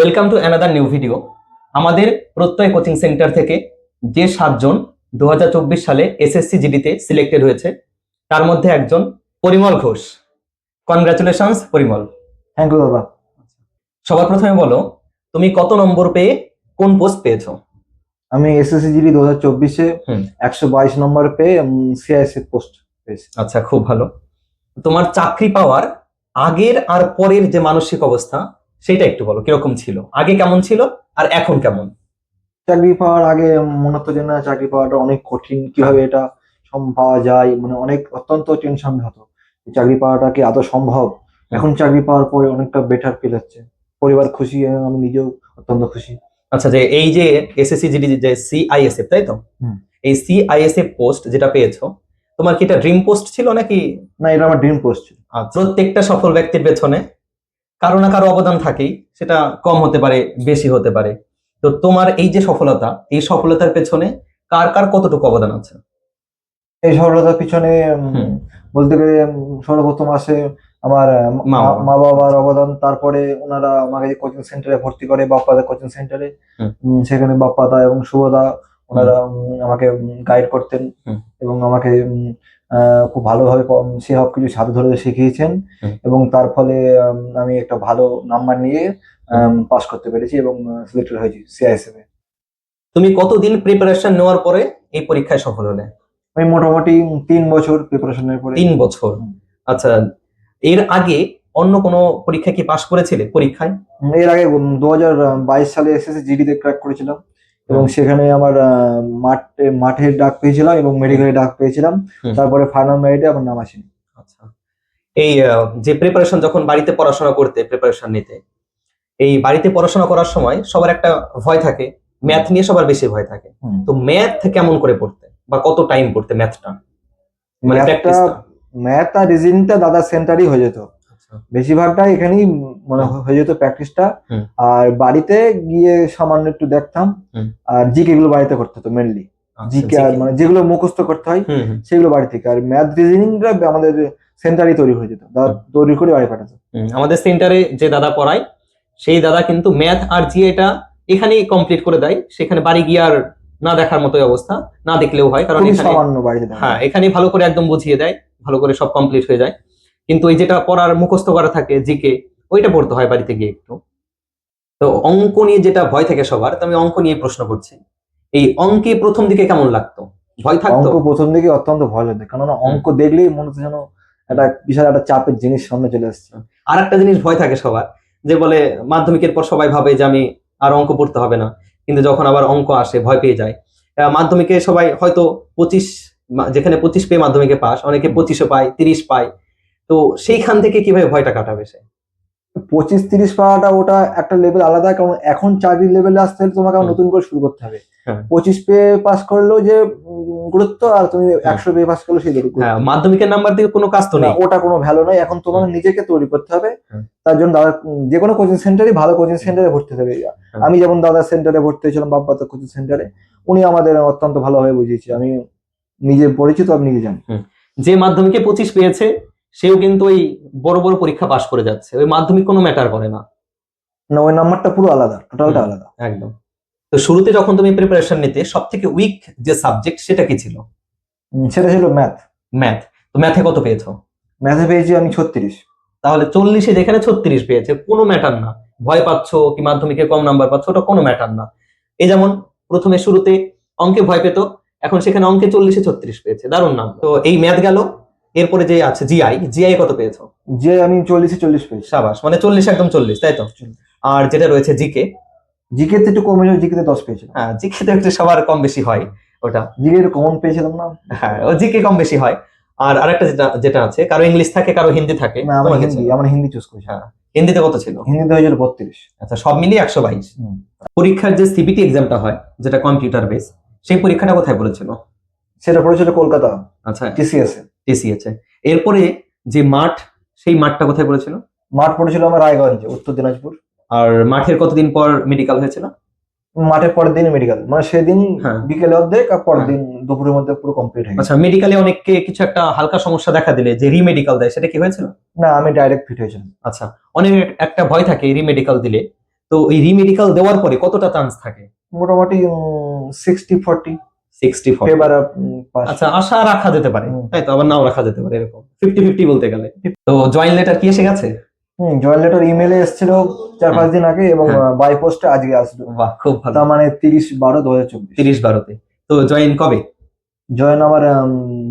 Welcome to another new video. আমাদের প্রত্যয় coaching centre থেকে যে 7 জন 2024 সালে এসএসসি জিডিতে সিলেক্টেড হয়েছে তার মধ্যে একজন Parimal Ghosh. Congratulations Parimal. Thank you দাদা। সবার প্রথমে বলো, তুমি কত নম্বর পেয়ে কোন পোস্ট পেয়েছো? আমি এসএসসি জিডি 2024-এ 122 নম্বর পেয়ে সিআইএসএফ পোস্ট পেয়েছি। আচ্ছা, খুব ভালো। তোমার চাকরি পাওয়ার আগের আর পরের যে মানসিক অবস্থা সেটা একটু বলো, কিরকম ছিল, আগে কেমন ছিল আর এখন কেমন? চাকরি পাওয়ার আগে মনে হতো যে না, চাকরি পাওয়াটা অনেক কঠিন, কিভাবে এটা পাওয়া যায়, মানে অনেক অত্যন্ত টেনশন হতো চাকরি পাওয়াটা কি আদৌ সম্ভব। এখন চাকরি পাওয়ার পরে অনেকটা বেটার ফিল হচ্ছে, পরিবার খুশি, আমি নিজেও অত্যন্ত খুশি। আচ্ছা, যে এই যে এসএসসি জিডি যে সিআইএসএফ, তাই তো? এই সিআইএসএফ পোস্ট যেটা পেয়েছো, তোমার কি এটা ড্রিম পোস্ট ছিল নাকি? না, এটা আমার ড্রিম পোস্ট ছিল। প্রত্যেকটা সফল ব্যক্তির পেছনে কারো না কারো অবদান থাকেই, সেটা কম হতে পারে বেশি হতে পারে। তো তোমার এই যে সফলতা, এই সফলতার পেছনে কার কার কতটুকু অবদান আছে? এই সফলতার পিছনে বলতে গেলে সর্বপ্রথম আসে আমার মা বাবার অবদান। তারপরে ওনারা আমাকে কোচিং সেন্টারে ভর্তি করে, বাপ্পাদা কোচিং সেন্টারে। সেখানে বাপ্পাদা এবং শুভদা ওনারা আমাকে গাইড করতেন এবং আমাকে খুব ভালোভাবে সব কিছু হাতে ধরে শিখিয়েছেন, এবং তার ফলে আমি একটা ভালো নাম্বার নিয়ে পাস করতে পেরেছি এবং সিলেক্টেড হয়েছি সিআইএসএফ এ। তুমি কতদিন প্রিপারেশন নেওয়ার পরে এই পরীক্ষায় সফল হলে? আমি মোটামুটি 3 বছর প্রিপারেশনের পরে। 3 বছর। আচ্ছা, এর আগে অন্য কোনো পরীক্ষা কি পাশ করেছিলে পরীক্ষায়? এর আগে 2022 সালে এসএসসি জিডিতে ক্র্যাক করেছিলাম এবং সেখানে আমার মাঠে ডাক পেয়েছিলাম এবং মেডিকেলে ডাক পেয়েছিলাম। তারপরে ফাইনাল মেরিটে আমার নাম আসেনি। আচ্ছা, এই যে প্রিপারেশন যখন বাড়িতে পড়াশোনা করতে, প্রিপারেশন নিতে, এই বাড়িতে পড়াশোনা করার সময় সবার একটা ভয় থাকে, ম্যাথ নিয়ে সবার বেশি ভয় থাকে। তো ম্যাথ কেমন করে পড়তে বা কত টাইম পড়তে ম্যাথটা, মানে প্র্যাকটিসটা? ম্যাথ আর রিজনিংটা দাদা সেন্টারই হয়ে যেত, বেশিরভাগটা এখানেই মানে হয়ে যেত প্র্যাকটিসটা। আর বাড়িতে গিয়ে সামান্য একটু দেখতাম, আর জিকে গুলো বাড়িতে করতে হতো মেনলি। জিকে আর মানে যেগুলো মুখস্থ করতে হয় সেগুলো বাড়ি থেকে, আর ম্যাথ রিজনিংটা আমাদের সেন্টারই তৈরি হয়ে যেত, তৈরি করে বাড়ি পাঠাতো। আমাদের সেন্টারে যে দাদা পড়ায় সেই দাদা কিন্তু ম্যাথ আর জিএটা এখানেই কমপ্লিট করে দেয়, সেখানে বাড়ি গিয়ে আর না দেখার মতোই অবস্থা, না দেখলেও হয়, কারণ সামান্য বাড়িতে হ্যাঁ এখানে ভালো করে একদম বুঝিয়ে দেয়, ভালো করে সব কমপ্লিট হয়ে যায়। কিন্তু ওই যেটা পড়ার মুখস্থ করা থাকে জিকে, ওইটা পড়তে হয় বাড়িতে গিয়ে একটু। তো অঙ্ক নিয়ে যেটা ভয় থাকে সবার, তো আমি অঙ্ক নিয়ে প্রশ্ন করছি। এই অঙ্কে প্রথম দিকে কেমন লাগতো, ভয় থাকতো? অঙ্ক প্রথম দিকে অত্যন্ত ভয় লাগতো, কেননা অঙ্ক দেখলেই মনে হচ্ছে যেন একটা বিশাল একটা চাপের জিনিস সামনে চলে আসছে। আর একটা জিনিস ভয় থাকে সবার, যে বলে মাধ্যমিকের পর সবাই ভাবে যে আমি আর অঙ্ক পড়তে হবে না, কিন্তু যখন আবার অঙ্ক আসে ভয় পেয়ে যায়। মাধ্যমিকে সবাই হয়তো 25, যেখানে 25 পেয়ে মাধ্যমিকে পাস, অনেকে 25 পায়, 30 পায়। তো সেইখান থেকে কিভাবে ভয়টা কাটাবে সে? 25-30 পাওয়াটা ওটা একটা লেভেল আলাদা, কারণ এখন চাকরির লেভেলে আসতে হলে তোমাকে নতুন করে শুরু করতে হবে। 25 পেয়ে পাস করলেও যে গুরুত্ব, আর তুমি 100 পেয়ে পাস করলেও সেই গুরুত্ব। মাধ্যমিকের নাম্বার দিয়ে কোনো কাজ তো নেই, ওটা কোনো ভ্যালু নয়। এখন তোমাকে নিজেকে তৈরি করতে হবে। তার জন্য দাদা যে কোনো কোচিং সেন্টারে, ভালো কোচিং সেন্টারে ভর্তি হতে হবে। আমি যেমন দাদার সেন্টারে ভর্তি হয়েছিলাম, বাপ্পাতা কোচিং সেন্টারে, উনি আমাদের অত্যন্ত ভালোভাবে বুঝিয়েছে। আমি নিজে পরিচিত, আমি নিজে জানি। যে মাধ্যমিকে 25 পেয়েছে সেও কিন্তু ওই বড় বড় পরীক্ষা পাশ করে যাচ্ছে, ওই মাধ্যমিক কোনো ম্যাটার করে না। না, ওই নাম্বারটা পুরো আলাদা, টোটালটা আলাদা একদম। তো শুরুতে যখন তুমি প্রিপারেশন নিতে, সবথেকে উইক যে সাবজেক্ট সেটা কি ছিল? সেটা ছিল ম্যাথ। ম্যাথ। তো ম্যাথে কত পেয়েছো? ম্যাথে পেয়েছি আমি 36। তাহলে 40-এ যেখানে 36 পেয়েছে, কোনো ম্যাটার না। ভয় পাচ্ছ কি মাধ্যমিকে কম নাম্বার পাচ্ছ, ওটা কোনো ম্যাটার না। এই যেমন প্রথমে শুরুতে অঙ্কে ভয় পেত, এখন সেখানে অঙ্কে 40-এ 36 পেয়েছে, দারুণ নাম। তো এই ম্যাথ গেল, এরপরে যে আছে জিআই কত পেয়েছো? জিআই আমি 40-এ 40 পেয়েছি। সাবাস, মানে 40 একদম 40, তাই তো? আর যেটা রয়েছে জিকে, জিকে তে একটু কম হয়েছে, জিকে তে 10 পেয়েছিলাম। হ্যাঁ, জিকে তে একটু সবার কম বেশি হয়, ওটা জিকে একটু কমন পেয়েছিলাম না। হ্যাঁ, ও জিকে কম বেশি হয়। আর আরেকটা যেটা আছে, কারো ইংলিশ থাকে কারো হিন্দি থাকে। না, আমার হিন্দি চুজ করেছি। হ্যাঁ, হিন্দিতে কত ছিল? হিন্দিতে হয়েছিল 32। আচ্ছা, সব মিলিয়ে 122। পরীক্ষার যে সিবিটি এক্সামটা হয়, যেটা কম্পিউটার বেস, সেই পরীক্ষাটা কোথায় পড়েছিল? সেটা পড়েছিল কলকাতা। আচ্ছা, টিসিএস এ। এরপরে যে মাঠ, সেই মাঠটা কোথায় পড়েছিল? মাঠ পড়েছিল আমার রায়গঞ্জে, উত্তর দিনাজপুর। আর মাঠের কতদিন পর মেডিকেল হয়েছিল? মাঠের পরের দিন মেডিকেল, মানে সেদিন বিকেলে অর্ধেক, আর পরের দিন দুপুরের মধ্যে পুরো কমপ্লিট হয়ে গেছে। আচ্ছা, মেডিকেলে অনেককে কিছু একটা হালকা সমস্যা দেখা দিলে যে রিমেডিকেল দেয়, সেটা কি হয়েছিল? না, আমি ডাইরেক্ট ফিট হয়েছিলাম। আচ্ছা, অনেক একটা ভয় থাকে রিমেডিকেল দিলে, তো এই রিমেডিকেল দেওয়ার পরে কতটা চান্স থাকে? মোটামুটি 60-40 60-40। ফেভার। আচ্ছা, আশা রাখা যেতে পারে, হুম। তাই তো, আবার নাও রাখা যেতে পারে, এরকম 50-50 বলতে গেলে। তো জয়েন লেটার কি এসে গেছে? জয়েন লেটার ইমেলে এসেছিল 4-5 দিন আগে, এবং হ্যাঁ। বাই পোস্টে আজকে আসলো। বাহ, খুব ভালো। তার মানে 30/12/2024। 30/12-তে। তো জয়েন কবে? জয়েন আমার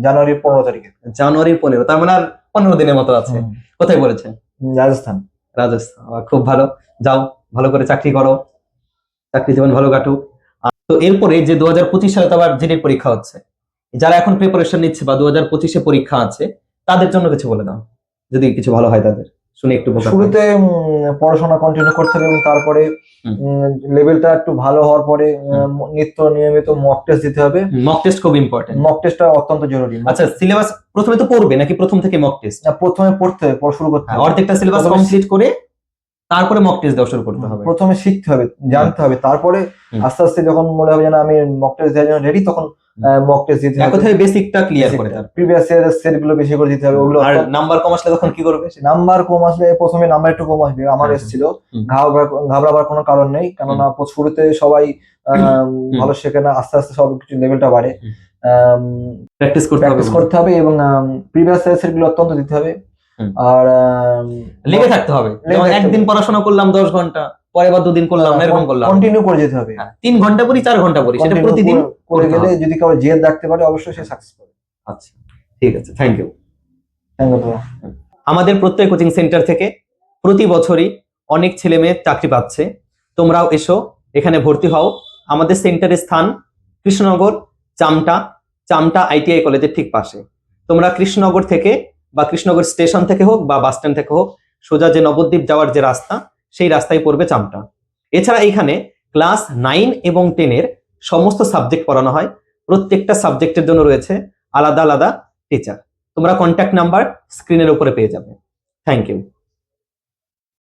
জানুয়ারির 15 তারিখে। জানুয়ারির 15, তার মানে আর 15 দিনের মতো আছে। কোথায় বলেছেন? রাজস্থান। রাজস্থান। খুব ভালো, যাও, ভালো করে চাকরি করো, চাকরি জীবন ভালো কাটুক। তো এরপরে যে 2025 সালে তো আবার জিডির পরীক্ষা হচ্ছে, যারা এখন প্রিপারেশন নিচ্ছে বা 2025-এ পরীক্ষা আছে, তাদের জন্য কিছু বলে দাও, যদি কিছু ভালো হয় তাদের, শুনে একটু বোঝা। শুরুতে পড়াশোনা কন্টিনিউ করতে হবে, এবং তারপরে লেভেলটা একটু ভালো হওয়ার পরে নিয়মিত মক টেস্ট দিতে হবে। মক টেস্ট খুব ইম্পর্টেন্ট। মক টেস্টটা অত্যন্ত জরুরি। আচ্ছা, সিলেবাস প্রথমে তো পড়বে নাকি প্রথম থেকে মক টেস্ট? প্রথমে পড়তে হবে, পড়া শুরু করতে হবে। অর্ধেকটা সিলেবাস কমপ্লিট করে তারপরে মক টেস্ট দেওয়া শুরু করতে হবে। প্রথমে শিখতে হবে, জানতে হবে, তারপরে আস্তে আস্তে যখন মনে হবে যে না আমি মক টেস্ট দেওয়ার জন্য রেডি, তখন মক টেস্ট দিতে হবে। কোথায় বেসিকটা ক্লিয়ার করে তার প্রিভিয়াস ইয়ারের সেট গুলো বেশি করে দিতে হবে। ওগুলো আর নাম্বার কম আসলে তখন কি করবে? নাম্বার কম আসলে প্রথমে নাম্বার একটু কম আসবে, আমার এসেছিল। ঘাবড়াবার কোনো কারণ নেই, কেননা শুরুতে সবাই ভালো শেখে না, আস্তে আস্তে সব কিছু লেভেলটা বাড়ে। প্র্যাকটিস করতে হবে, এবং প্রিভিয়াস ইয়ারের সেট গুলো অত্যন্ত দিতে হবে। আর লেগে থাকতে হবে। যেমন একদিন পড়াশোনা করলাম 10 ঘন্টা, পরে বা 2 দিন করলাম, এরকম করলাম, কন্টিনিউ করে যেতে হবে। 3 ঘন্টা পড়ি, 4 ঘন্টা পড়ি, সেটা প্রতিদিন করে গেলে যদি কারো জেদ রাখতে পারে, অবশ্যই সে সাকসেস পাবে। আচ্ছা, ঠিক আছে, থ্যাংক ইউ। ধন্যবাদ। আমাদের প্রত্যেক কোচিং সেন্টার থেকে প্রতি বছরই অনেক ছেলে মেয়ে চাকরি পাচ্ছে। তোমরাও এসো, এখানে ভর্তি হও। আমাদের সেন্টারের স্থান কৃষ্ণনগর চামটা আইটিআই কলেজের ঠিক পাশে। তোমরা কৃষ্ণনগর থেকে বা কৃষ্ণনগর স্টেশন থেকে হোক বা বাস স্ট্যান্ড থেকে হোক, সোজা যে নবদ্বীপ যাওয়ার যে রাস্তা, সেই রাস্তায় পড়বে চামটা। এছাড়া এইখানে ক্লাস 9 এবং 10-এর সমস্ত সাবজেক্ট পড়ানো হয়। প্রত্যেকটা সাবজেক্টের জন্য রয়েছে আলাদা আলাদা টিচার। তোমরা কন্ট্যাক্ট নাম্বার স্ক্রিনের উপরে পেয়ে যাবে। Thank you.